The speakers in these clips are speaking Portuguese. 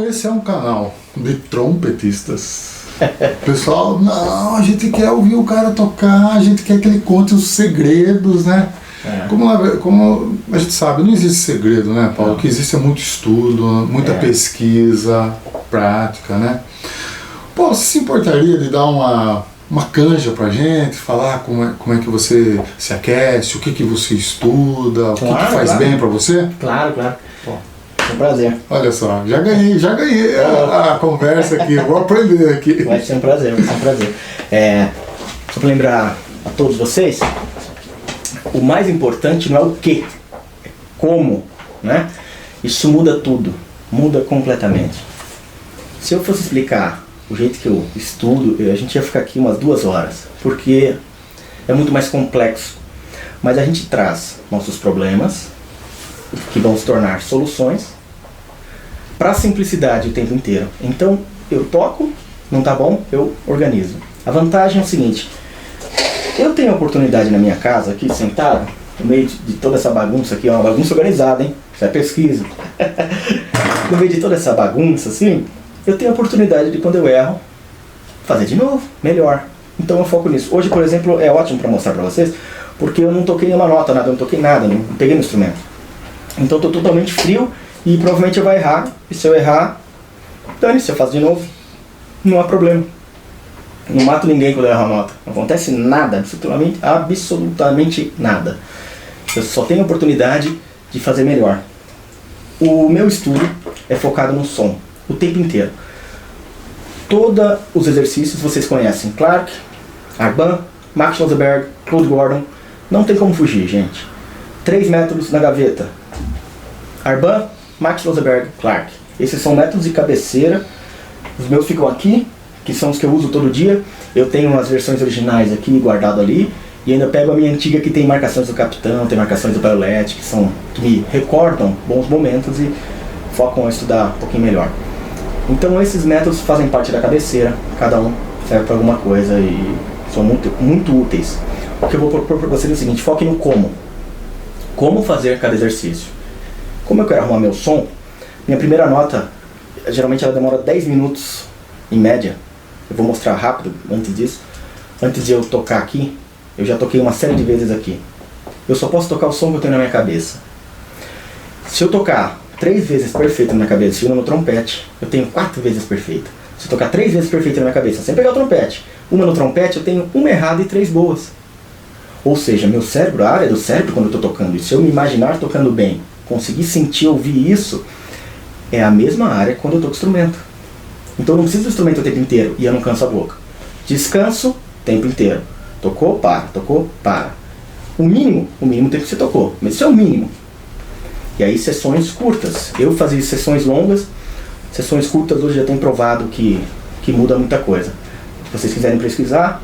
esse é um canal de trompetistas. Pessoal, não, a gente quer ouvir o cara tocar, a gente quer que ele conte os segredos, né? Como a gente sabe, não existe segredo, né, Paulo? O que existe é muito estudo, muita pesquisa, prática, né? Paulo, você se importaria de dar uma canja pra gente, falar como é que você se aquece, o que você estuda, o que faz bem pra você? Claro. É um prazer. Olha só, já ganhei a conversa aqui, vou aprender aqui. Vai ser um prazer. Só para lembrar a todos vocês, o mais importante não é o que, é como, né? Isso muda tudo, muda completamente. Se eu fosse explicar o jeito que eu estudo, a gente ia ficar aqui umas 2 horas, porque é muito mais complexo. Mas a gente traz nossos problemas, que vão se tornar soluções, para a simplicidade o tempo inteiro. Então, eu toco, não tá bom, eu organizo. A vantagem é o seguinte, eu tenho a oportunidade na minha casa, aqui sentado, no meio de toda essa bagunça aqui, é uma bagunça organizada, hein? Isso é pesquisa. No meio de toda essa bagunça, assim, eu tenho a oportunidade de, quando eu erro, fazer de novo, melhor. Então eu foco nisso. Hoje, por exemplo, é ótimo para mostrar para vocês, porque eu não toquei nenhuma nota, nada, eu não toquei nada, não peguei no instrumento. Então eu tô totalmente frio e provavelmente eu vou errar. E se eu errar, dane-se, eu faço de novo. Não há problema. Não mato ninguém quando eu erro a nota. Não acontece nada, absolutamente nada. Eu só tenho a oportunidade de fazer melhor. O meu estudo é focado no som, o tempo inteiro. Todos os exercícios vocês conhecem. Clark, Arban, Max Schlossberg, Claude Gordon. Não tem como fugir, gente. 3 métodos na gaveta. Arban, Max Schlossberg, Clark. Esses são métodos de cabeceira. Os meus ficam aqui, que são os que eu uso todo dia. Eu tenho umas versões originais aqui, guardado ali. E ainda pego a minha antiga, que tem marcações do Capitão, tem marcações do Violette, que me recordam bons momentos e focam a estudar um pouquinho melhor. Então esses métodos fazem parte da cabeceira, cada um serve para alguma coisa e são muito úteis. O que eu vou propor para vocês é o seguinte, foquem no como. Como fazer cada exercício. Como eu quero arrumar meu som, minha primeira nota, geralmente ela demora 10 minutos em média. Eu vou mostrar rápido antes disso. Antes de eu tocar aqui, eu já toquei uma série de vezes aqui. Eu só posso tocar o som que eu tenho na minha cabeça. Se eu tocar 3 vezes perfeito na minha cabeça e uma no trompete, eu tenho 4 vezes perfeito. Se eu tocar 3 vezes perfeito na minha cabeça, sem pegar o trompete, uma no trompete, eu tenho uma errada e 3 boas. Ou seja, meu cérebro, a área do cérebro quando eu estou tocando, e se eu me imaginar tocando bem, conseguir sentir, ouvir isso, é a mesma área quando eu toco instrumento. Então eu não preciso do instrumento o tempo inteiro e eu não canso a boca. Descanso o tempo inteiro. Tocou, para. Tocou, para. O mínimo tempo que você tocou. Mas isso é o mínimo. E aí sessões curtas. Eu fazia sessões longas. Sessões curtas hoje já tem provado que muda muita coisa. Se vocês quiserem pesquisar,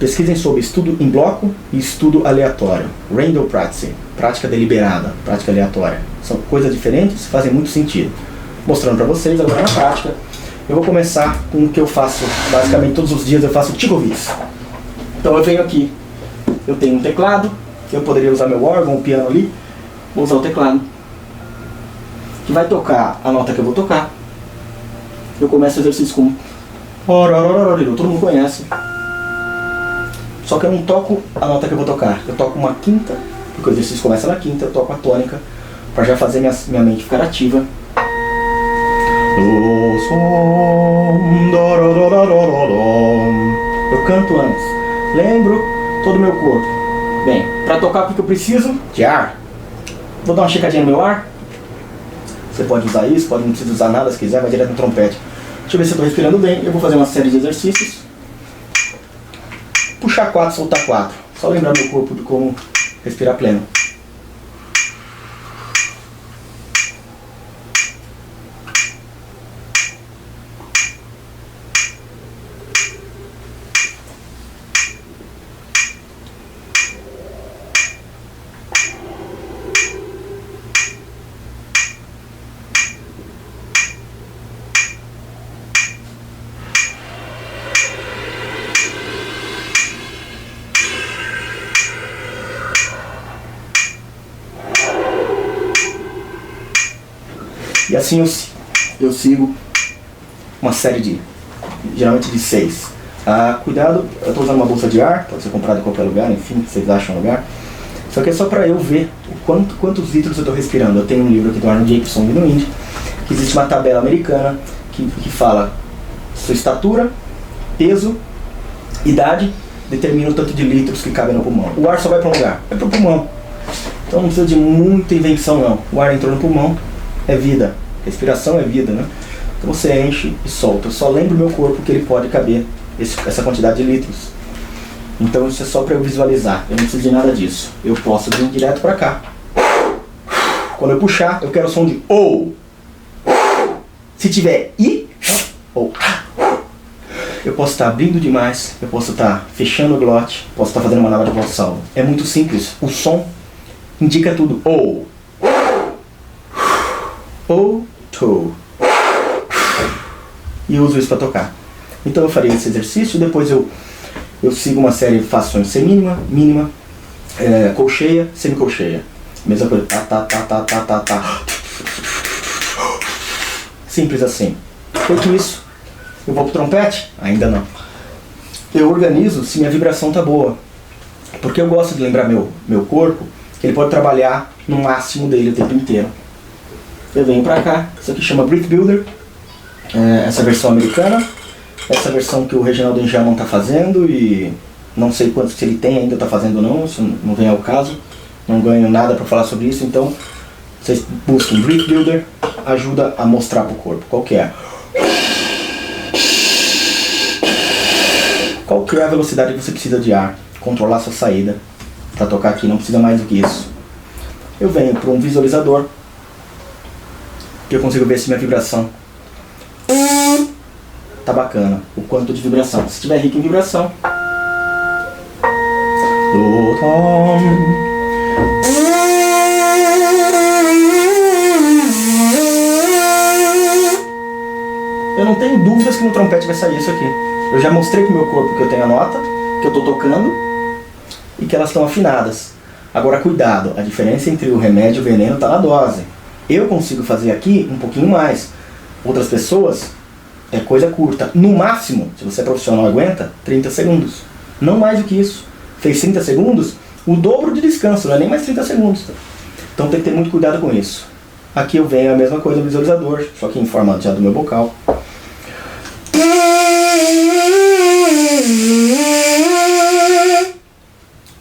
pesquisem sobre estudo em bloco e estudo aleatório. Random practice, prática deliberada, prática aleatória. São coisas diferentes, fazem muito sentido. Mostrando para vocês agora na prática. Eu vou começar com o que eu faço basicamente todos os dias. Eu faço Tigovits. Então eu venho aqui, eu tenho um teclado, eu poderia usar meu órgão, o piano ali, vou usar o teclado, que vai tocar a nota que eu vou tocar. Eu começo o exercício com todo mundo conhece. Só que eu não toco a nota que eu vou tocar, eu toco uma quinta, porque o exercício começa na quinta, eu toco a tônica, para já fazer minha mente ficar ativa. Eu canto antes, lembro todo o meu corpo. Bem, para tocar o que eu preciso? De ar. Vou dar uma checadinha no meu ar. Você pode usar isso, não precisa usar nada se quiser, vai direto no trompete. Deixa eu ver se eu estou respirando bem. Eu vou fazer uma série de exercícios. Puxar 4, soltar 4. Só lembrar meu corpo de como respirar pleno. E assim eu sigo uma série geralmente de 6. Cuidado, eu estou usando uma bolsa de ar, pode ser comprada em qualquer lugar, enfim, vocês acham um lugar. Só que é só para eu ver quantos litros eu estou respirando. Eu tenho um livro aqui do Arnold Jacobson no Indy, que existe uma tabela americana que fala sua estatura, peso, idade, determina o tanto de litros que cabe no pulmão. O ar só vai para um lugar, vai para o pulmão. Então não precisa de muita invenção não. O ar entrou no pulmão, é vida. Respiração é vida, né? Então você enche e solta. Eu só lembro o meu corpo que ele pode caber essa quantidade de litros. Então isso é só para eu visualizar. Eu não preciso de nada disso. Eu posso vir direto para cá. Quando eu puxar, eu quero o som de ou. Se tiver i, ou. Eu posso estar abrindo demais, eu posso estar fechando o glote, posso estar fazendo uma manobra de valsalva. É muito simples. O som indica tudo. Ou. Ou, to. E eu uso isso para tocar. Então eu faria esse exercício, depois eu sigo uma série de fações semínima, mínima, colcheia, semicolcheia. Mesma coisa. Tá. Simples assim. Feito isso, eu vou pro trompete? Ainda não. Eu organizo se minha vibração tá boa. Porque eu gosto de lembrar meu corpo que ele pode trabalhar no máximo dele o tempo inteiro. Eu venho pra cá, isso aqui chama Breath Builder, essa versão americana, essa versão que o Reginaldo Engelman tá fazendo e não sei quanto se ele tem ainda tá fazendo ou não, isso não vem ao caso, não ganho nada pra falar sobre isso, então vocês busquem Breath Builder, ajuda a mostrar pro corpo qual que é. Qual que é a velocidade que você precisa de ar, controlar sua saída pra tocar aqui, não precisa mais do que isso. Eu venho para um visualizador, que eu consigo ver se minha vibração tá bacana, o quanto de vibração. Se estiver rico em vibração, eu não tenho dúvidas que no trompete vai sair isso aqui. Eu já mostrei pro meu corpo que eu tenho a nota, que eu tô tocando e que elas estão afinadas. Agora cuidado, a diferença entre o remédio e o veneno está na dose. Eu consigo fazer aqui um pouquinho mais. Outras pessoas, é coisa curta. No máximo, se você é profissional aguenta, 30 segundos. Não mais do que isso. Fez 30 segundos, o dobro de descanso, não é nem mais 30 segundos. Então tem que ter muito cuidado com isso. Aqui eu venho a mesma coisa no visualizador, só que em forma já do meu bocal.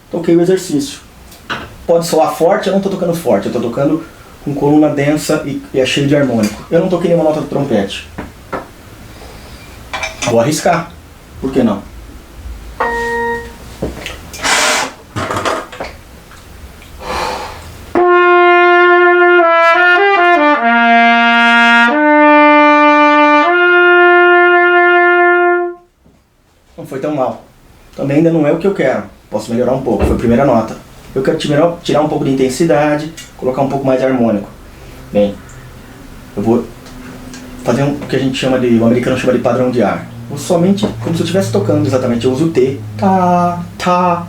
Toquei o exercício. Pode soar forte, eu não estou tocando forte, eu estou tocando com coluna densa e é cheio de harmônico. Eu não toquei nenhuma nota do trompete. Vou arriscar. Por que não? Não foi tão mal. Também ainda não é o que eu quero. Posso melhorar um pouco. Foi a primeira nota. Eu quero tirar um pouco de intensidade, colocar um pouco mais de harmônico. Bem, eu vou fazer o que a gente chama de, o americano chama de padrão de ar. Vou somente, como se eu estivesse tocando exatamente, eu uso o T, tá,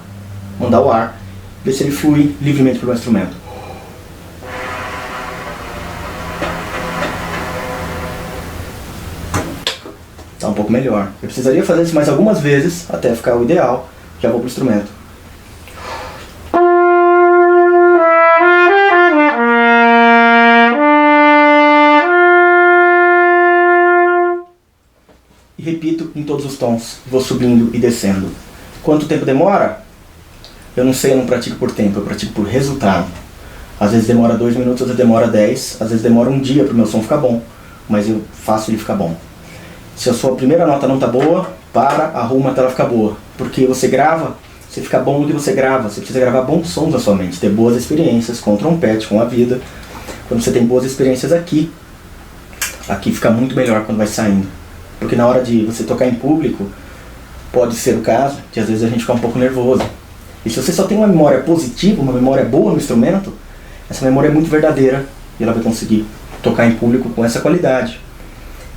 mandar o ar, ver se ele flui livremente pelo instrumento. Tá um pouco melhor. Eu precisaria fazer isso mais algumas vezes, até ficar o ideal, já vou pro instrumento. E repito em todos os tons, vou subindo e descendo. Quanto tempo demora? Eu não sei, eu não pratico por tempo, eu pratico por resultado. Às vezes demora 2 minutos, às vezes demora 10, às vezes demora um dia para o meu som ficar bom, mas eu faço ele ficar bom. Se a sua primeira nota não está boa, arruma até ela ficar boa. Porque você grava, você fica bom no que você grava, você precisa gravar bons sons na sua mente, ter boas experiências com o trompete, com a vida. Quando você tem boas experiências aqui fica muito melhor quando vai saindo. Porque na hora de você tocar em público, pode ser o caso de às vezes a gente ficar um pouco nervoso. E se você só tem uma memória positiva, uma memória boa no instrumento, essa memória é muito verdadeira e ela vai conseguir tocar em público com essa qualidade.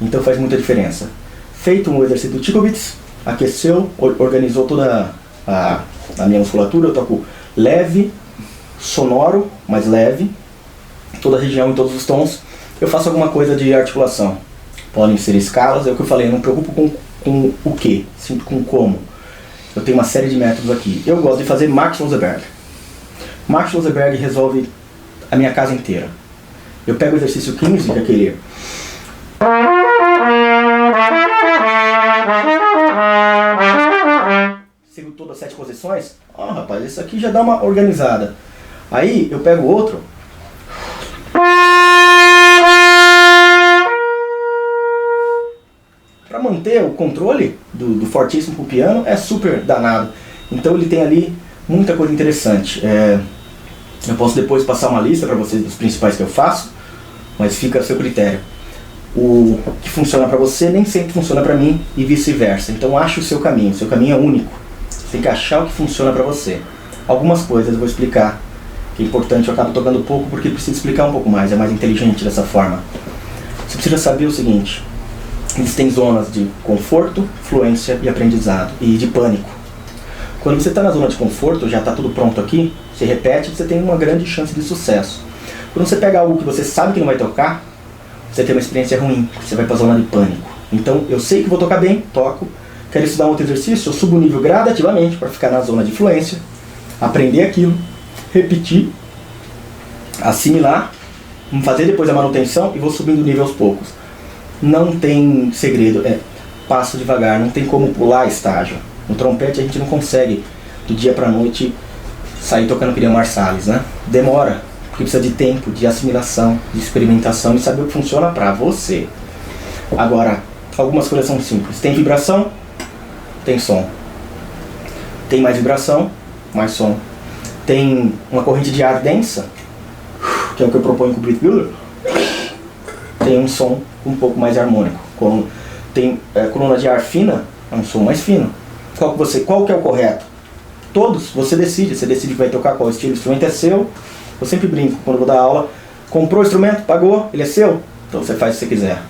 Então faz muita diferença. Feito um exercício do Tikovits, aqueceu, organizou toda a minha musculatura, eu toco leve, sonoro, mais leve, toda a região em todos os tons. Eu faço alguma coisa de articulação. podem ser escalas. É o que eu falei, eu não me preocupo com o que, sinto com como. Eu tenho uma série de métodos aqui. Eu gosto de fazer Max Rosenberg. Max Rosenberg resolve a minha casa inteira. Eu pego o exercício 15, que é aquele... Sigo todas as 7 posições. Rapaz, isso aqui já dá uma organizada. Aí eu pego outro. Para manter o controle do fortíssimo pro piano é super danado. Então ele tem ali muita coisa interessante. Eu posso depois passar uma lista para vocês dos principais que eu faço, mas fica a seu critério. O que funciona para você nem sempre funciona para mim e vice-versa. Então ache o seu caminho é único. Você tem que achar o que funciona para você. Algumas coisas eu vou explicar, que é importante, eu acabo tocando pouco porque preciso explicar um pouco mais, é mais inteligente dessa forma. Você precisa saber o seguinte: existem zonas de conforto, fluência e aprendizado, e de pânico. Quando você está na zona de conforto, já está tudo pronto aqui, você repete, você tem uma grande chance de sucesso. Quando você pega algo que você sabe que não vai tocar, você tem uma experiência ruim, você vai para a zona de pânico. Então, eu sei que vou tocar bem, toco. Quero estudar um outro exercício, eu subo o nível gradativamente para ficar na zona de fluência, aprender aquilo, repetir, assimilar, fazer depois a manutenção e vou subindo o nível aos poucos. Não tem segredo, passo devagar, não tem como pular estágio. No trompete a gente não consegue do dia para a noite sair tocando que nem o Marsalis, né? Demora, porque precisa de tempo, de assimilação, de experimentação e saber o que funciona para você. Agora, algumas coisas são simples. Tem vibração, tem som. Tem mais vibração, mais som. Tem uma corrente de ar densa, que é o que eu proponho com o Brit Bueller. Tem um som um pouco mais harmônico. Tem coluna de ar fina, é um som mais fino. Qual que é o correto? Todos, você decide que vai tocar qual estilo. O instrumento é seu. Eu sempre brinco quando vou dar aula. Comprou o instrumento, pagou, ele é seu. Então você faz o que você quiser.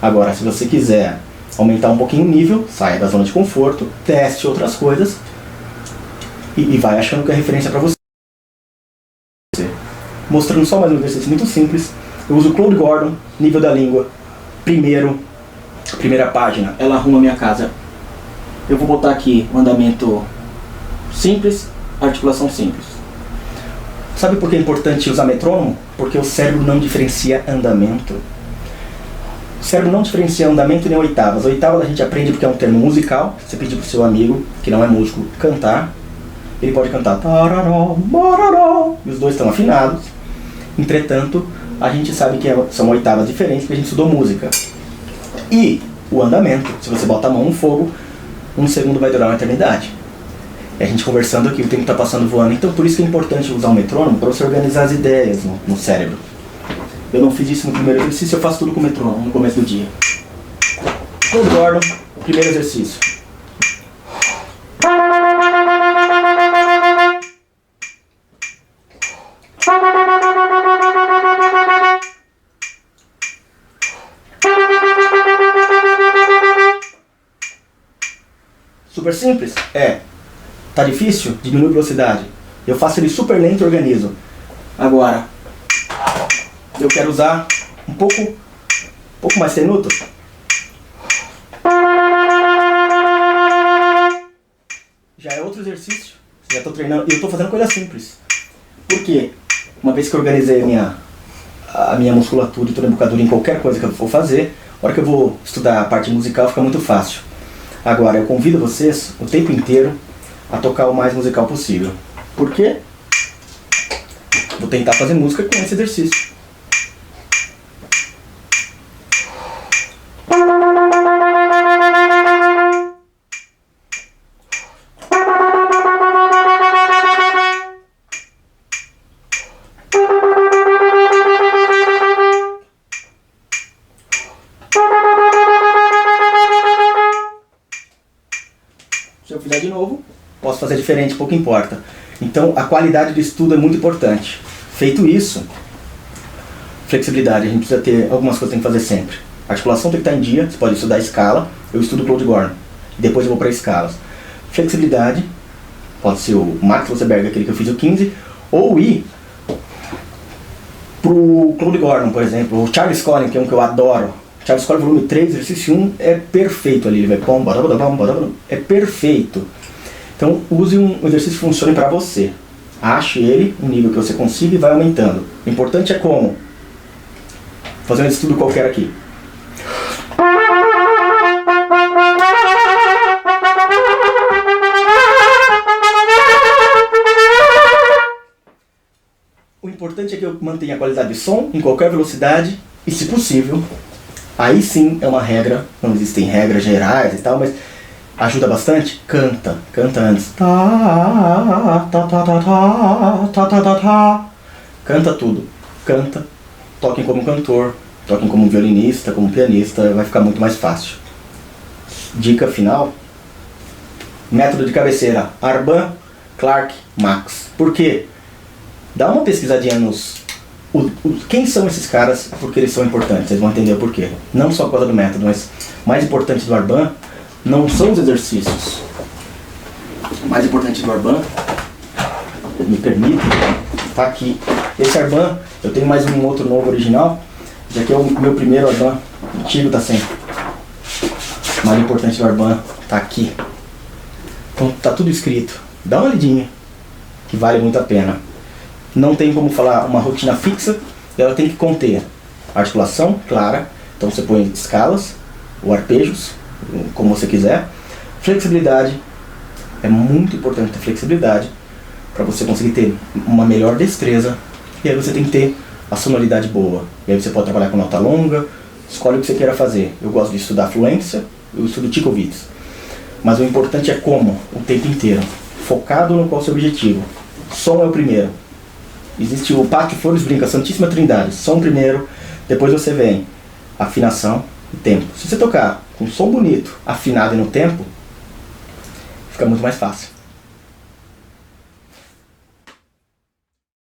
Agora, se você quiser aumentar um pouquinho o nível, saia da zona de conforto, teste outras coisas e vai achando que é referência para você. Mostrando só mais um exercício muito simples. Eu uso o Claude Gordon, nível da língua. Primeira página, ela arruma a minha casa. Eu vou botar aqui um andamento simples, articulação simples. Sabe por que é importante usar metrônomo? Porque o cérebro não diferencia andamento. O cérebro não diferencia andamento nem oitavas. Oitavas a gente aprende porque é um termo musical. Você pedir pro seu amigo, que não é músico, cantar. Ele pode cantar tararó, mararó, e os dois estão afinados. Entretanto, a gente sabe que são oitavas diferentes porque a gente estudou música. E o andamento, se você bota a mão no fogo, 1 segundo vai durar uma eternidade. É a gente conversando aqui, o tempo está passando voando. Então por isso que é importante usar o metrônomo para você organizar as ideias no cérebro. Eu não fiz isso no primeiro exercício, eu faço tudo com o metrônomo no começo do dia. Claude Gordon, primeiro exercício. Super simples? Tá difícil? Diminui a velocidade. Eu faço ele super lento e organizo. Agora, eu quero usar um pouco mais tenuto. Já é outro exercício. Já estou treinando. E eu estou fazendo coisa simples. Por quê? Uma vez que eu organizei a minha musculatura e toda a embocadura em qualquer coisa que eu for fazer, a hora que eu vou estudar a parte musical fica muito fácil. Agora, eu convido vocês o tempo inteiro a tocar o mais musical possível. Por quê? Vou tentar fazer música com esse exercício. Se eu fizer de novo, posso fazer diferente, pouco importa. Então a qualidade do estudo é muito importante. Feito isso, flexibilidade, a gente precisa ter algumas coisas que tem que fazer sempre. A articulação tem que estar em dia, você pode estudar a escala, eu estudo Claude Gordon, depois eu vou para escalas. Flexibilidade, pode ser o Max Rosenberg, aquele que eu fiz o 15, ou ir pro Claude Gordon, por exemplo, o Charles Collins, que é um que eu adoro, Charles Colley, volume 3, exercício 1, é perfeito ali. Ele vai pom, é perfeito. Então, use um exercício que funcione para você. Ache ele, um nível que você consiga e vai aumentando. O importante é como? Fazer um estudo qualquer aqui. O importante é que eu mantenha a qualidade de som em qualquer velocidade e, se possível, aí sim é uma regra, não existem regras gerais e tal, mas ajuda bastante. Canta antes. Canta tudo. Canta. Toquem como cantor, toquem como violinista, como pianista, vai ficar muito mais fácil. Dica final. Método de cabeceira. Arban, Clark, Max. Por quê? Dá uma pesquisadinha nos... quem são esses caras, porque eles são importantes, vocês vão entender o porquê. Não só por causa do método, mas mais importante do Arban não são os exercícios. O mais importante do Arban, me permite, tá aqui. Esse Arban, eu tenho mais um outro novo original, esse aqui é o meu primeiro Arban, antigo tá sempre. O mais importante do Arban tá aqui. Então tá tudo escrito. Dá uma lidinha, que vale muito a pena. Não tem como falar uma rotina fixa, ela tem que conter articulação clara, então você põe escalas ou arpejos, como você quiser. Flexibilidade, é muito importante ter flexibilidade para você conseguir ter uma melhor destreza, e aí você tem que ter a sonoridade boa. E aí você pode trabalhar com nota longa, escolhe o que você queira fazer. Eu gosto de estudar fluência, eu estudo Tchaikovsky, mas o importante é como, o tempo inteiro, focado no qual é o seu objetivo. Som é o primeiro. Existe o Pátio Flores brinca, Santíssima Trindade, som primeiro, depois você vem afinação e tempo. Se você tocar com som bonito, afinado e no tempo, fica muito mais fácil.